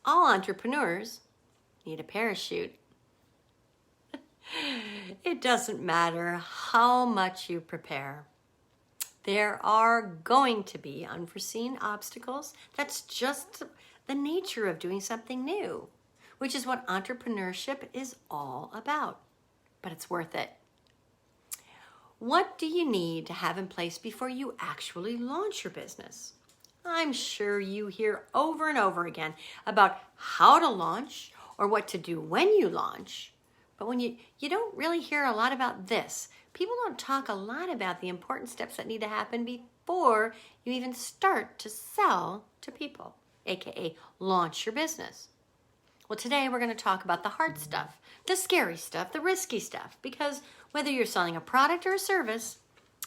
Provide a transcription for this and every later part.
All entrepreneurs need a parachute. It doesn't matter how much you prepare. There are going to be unforeseen obstacles. That's just the nature of doing something new, which is what entrepreneurship is all about. But it's worth it. What do you need to have in place before you actually launch your business? I'm sure you hear over and over again about how to launch or what to do when you launch. But when you don't really hear a lot about this. People don't talk a lot about the important steps that need to happen before you even start to sell to people, aka launch your business. Well, today we're going to talk about the hard stuff, the scary stuff, the risky stuff, because whether you're selling a product or a service,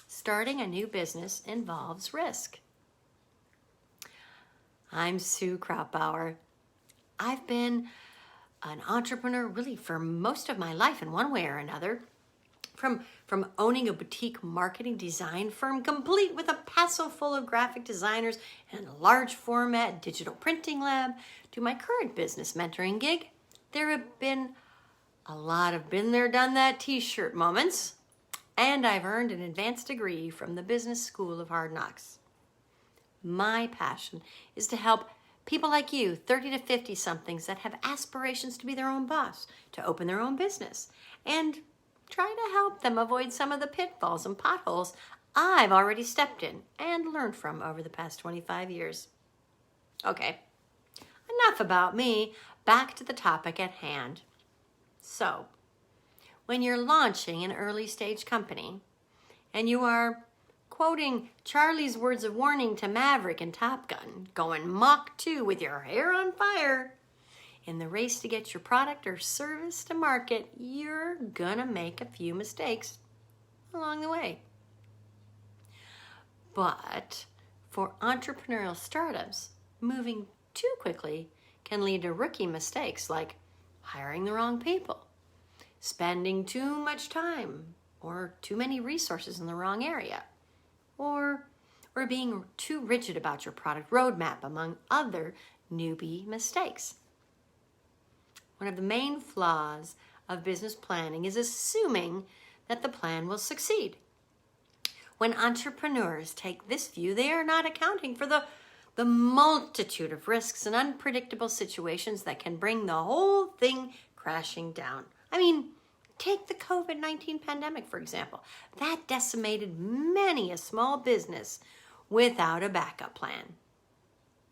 starting a new business involves risk. I'm Sue Krautbauer. I've been an entrepreneur really for most of my life in one way or another. From owning a boutique marketing design firm complete with a pastel full of graphic designers and a large format digital printing lab to my current business mentoring gig, there have been a lot of been there, done that t-shirt moments, and I've earned an advanced degree from the Business School of Hard Knocks. My passion is to help people like you, 30 to 50 somethings that have aspirations to be their own boss, to open their own business, and try to help them avoid some of the pitfalls and potholes I've already stepped in and learned from over the past 25 years. Okay, enough about me. Back to the topic at hand. So, when you're launching an early stage company and you are quoting Charlie's words of warning to Maverick in Top Gun, going Mach 2 with your hair on fire, in the race to get your product or service to market, you're gonna make a few mistakes along the way. But for entrepreneurial startups, moving too quickly can lead to rookie mistakes like hiring the wrong people, spending too much time or too many resources in the wrong area, or being too rigid about your product roadmap, among other newbie mistakes. One of the main flaws of business planning is assuming that the plan will succeed. When entrepreneurs take this view, they are not accounting for the multitude of risks and unpredictable situations that can bring the whole thing crashing down. I mean, take the COVID-19 pandemic, for example. That decimated many a small business without a backup plan.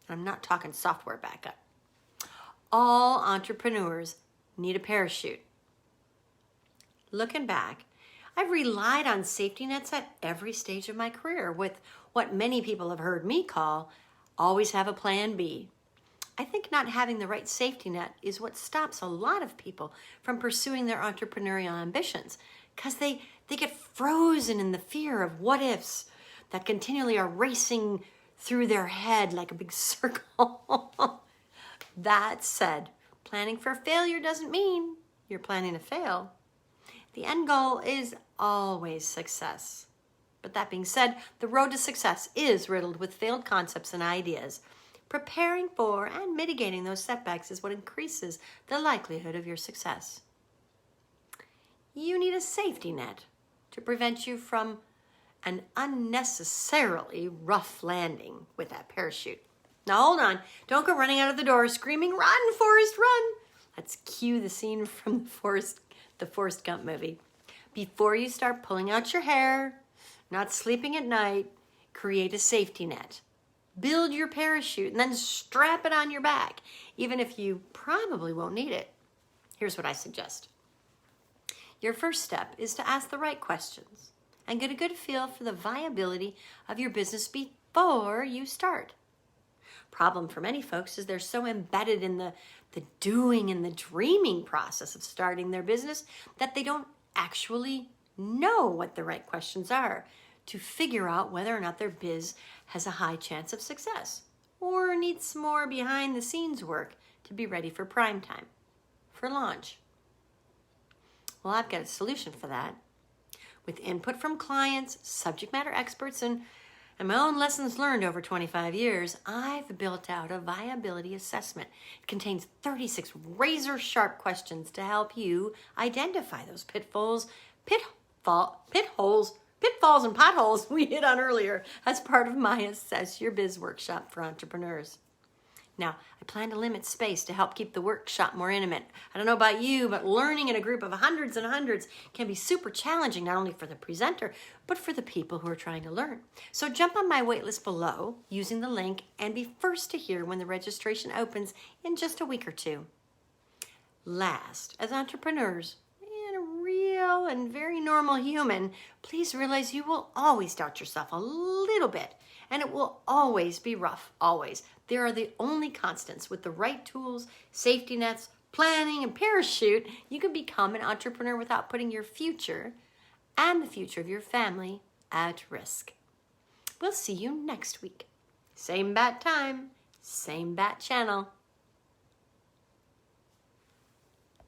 I'm not talking software backup. All entrepreneurs need a parachute. Looking back, I've relied on safety nets at every stage of my career with what many people have heard me call always have a plan B. I think not having the right safety net is what stops a lot of people from pursuing their entrepreneurial ambitions because they get frozen in the fear of what ifs that continually are racing through their head like a big circle. That said, planning for failure doesn't mean you're planning to fail. The end goal is always success. But that being said, the road to success is riddled with failed concepts and ideas. Preparing for and mitigating those setbacks is what increases the likelihood of your success. You need a safety net to prevent you from an unnecessarily rough landing with that parachute. Now hold on, don't go running out of the door screaming, "Run, Forrest, run!" Let's cue the scene from the Forrest Gump movie. Before you start pulling out your hair, not sleeping at night, create a safety net. Build your parachute and then strap it on your back, even if you probably won't need it. Here's what I suggest. Your first step is to ask the right questions and get a good feel for the viability of your business before you start. Problem for many folks is they're so embedded in the doing and the dreaming process of starting their business that they don't actually know what the right questions are to figure out whether or not their biz has a high chance of success or needs more behind the scenes work to be ready for prime time, for launch. Well, I've got a solution for that. With input from clients, subject matter experts, and And my own lessons learned over 25 years, I've built out a viability assessment. It contains 36 razor-sharp questions to help you identify those pitfalls and potholes we hit on earlier as part of my Assess Your Biz workshop for entrepreneurs. Now, I plan to limit space to help keep the workshop more intimate. I don't know about you, but learning in a group of hundreds and hundreds can be super challenging, not only for the presenter, but for the people who are trying to learn. So jump on my waitlist below using the link and be first to hear when the registration opens in just a week or two. Last, as entrepreneurs, and a real and very normal human, please realize you will always doubt yourself a little bit, and it will always be rough, always. There are the only constants. With the right tools, safety nets, planning, and parachute, you can become an entrepreneur without putting your future and the future of your family at risk. We'll see you next week. Same bat time, same bat channel.